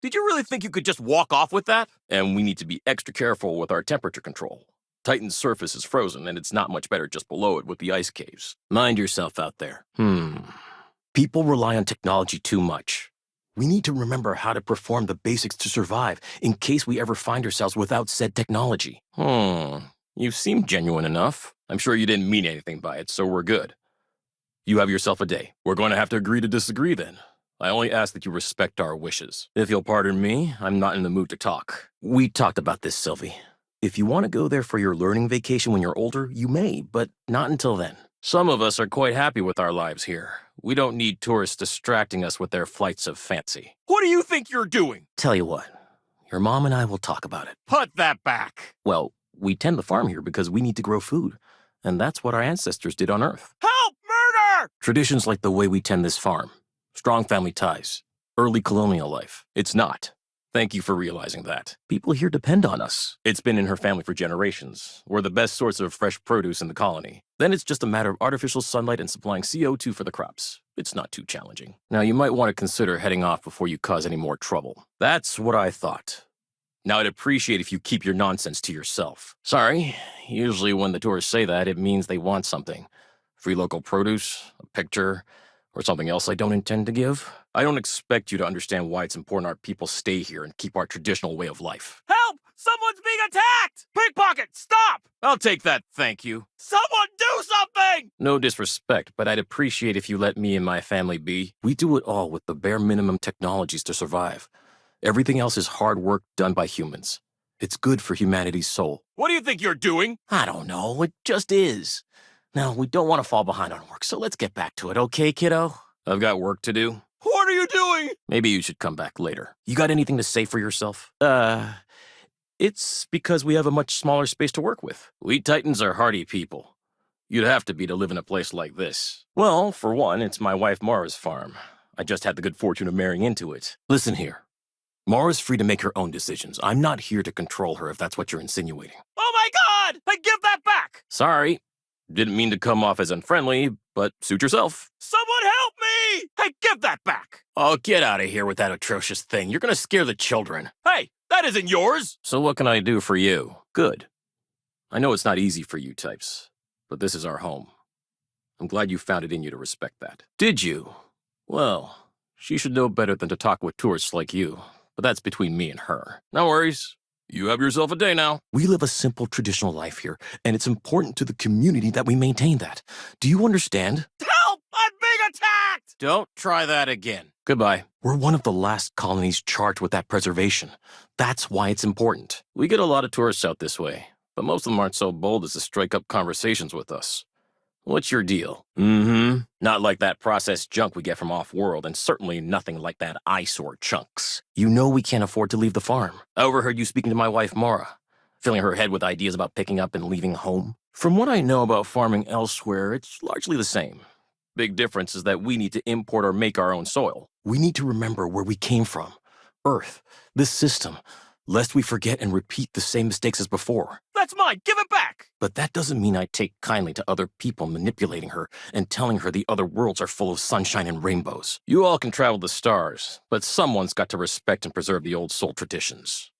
Did you really think you could just walk off with that? And we need to be extra careful with our temperature control. Titan's surface is frozen, and it's not much better just below it with the ice caves. Mind yourself out there. People rely on technology too much. We need to remember how to perform the basics to survive in case we ever find ourselves without said technology. You seem genuine enough. I'm sure you didn't mean anything by it, so we're good. You have yourself a day. We're going to have to agree to disagree then. I only ask that you respect our wishes. If you'll pardon me, I'm not in the mood to talk. We talked about this, Sylvie. If you want to go there for your learning vacation when you're older, you may, but not until then. Some of us are quite happy with our lives here. We don't need tourists distracting us with their flights of fancy. What do you think you're doing? Tell you what, your mom and I will talk about it. Put that back! Well, we tend the farm here because we need to grow food, and that's what our ancestors did on Earth. Help! Murder! Traditions like the way we tend this farm. Strong family ties. Early colonial life. It's not. Thank you for realizing that. People here depend on us. It's been in her family for generations. We're the best source of fresh produce in the colony. Then it's just a matter of artificial sunlight and supplying CO2 for the crops. It's not too challenging. Now, you might want to consider heading off before you cause any more trouble. That's what I thought. Now, I'd appreciate if you keep your nonsense to yourself. Sorry, usually when the tourists say that, it means they want something. Free local produce, a picture, or something else I don't intend to give. I don't expect you to understand why it's important our people stay here and keep our traditional way of life. Help! Someone's being attacked! Pickpocket, stop! I'll take that, thank you. Someone do something! No disrespect, but I'd appreciate if you let me and my family be. We do it all with the bare minimum technologies to survive. Everything else is hard work done by humans. It's good for humanity's soul. What do you think you're doing? I don't know, it just is. Now, we don't want to fall behind on work, so let's get back to it, okay, kiddo? I've got work to do. What are you doing? Maybe you should come back later. You got anything to say for yourself? It's because we have a much smaller space to work with. We Titans are hardy people. You'd have to be to live in a place like this. Well, for one, it's my wife Mara's farm. I just had the good fortune of marrying into it. Listen here. Mara's free to make her own decisions. I'm not here to control her if that's what you're insinuating. Oh my God! I give that back! Sorry. Didn't mean to come off as unfriendly, but suit yourself. Someone help me! Hey, give that back! Oh, get out of here with that atrocious thing. You're gonna scare the children. Hey, that isn't yours! So what can I do for you? Good. I know it's not easy for you types, but this is our home. I'm glad you found it in you to respect that. Did you? Well, she should know better than to talk with tourists like you, but that's between me and her. No worries. You have yourself a day now. We live a simple traditional life here, and it's important to the community that we maintain that. Do you understand? Help! I'm being attacked! Don't try that again. Goodbye. We're one of the last colonies charged with that preservation. That's why it's important. We get a lot of tourists out this way, but most of them aren't so bold as to strike up conversations with us. What's your deal? Not like that processed junk we get from off-world, and certainly nothing like that eyesore chunks. You know we can't afford to leave the farm. I overheard you speaking to my wife, Mara, filling her head with ideas about picking up and leaving home. From what I know about farming elsewhere, it's largely the same. Big difference is that we need to import or make our own soil. We need to remember where we came from. Earth, this system, lest we forget and repeat the same mistakes as before. That's mine! Give it back! But that doesn't mean I take kindly to other people manipulating her and telling her the other worlds are full of sunshine and rainbows. You all can travel the stars, but someone's got to respect and preserve the old soul traditions.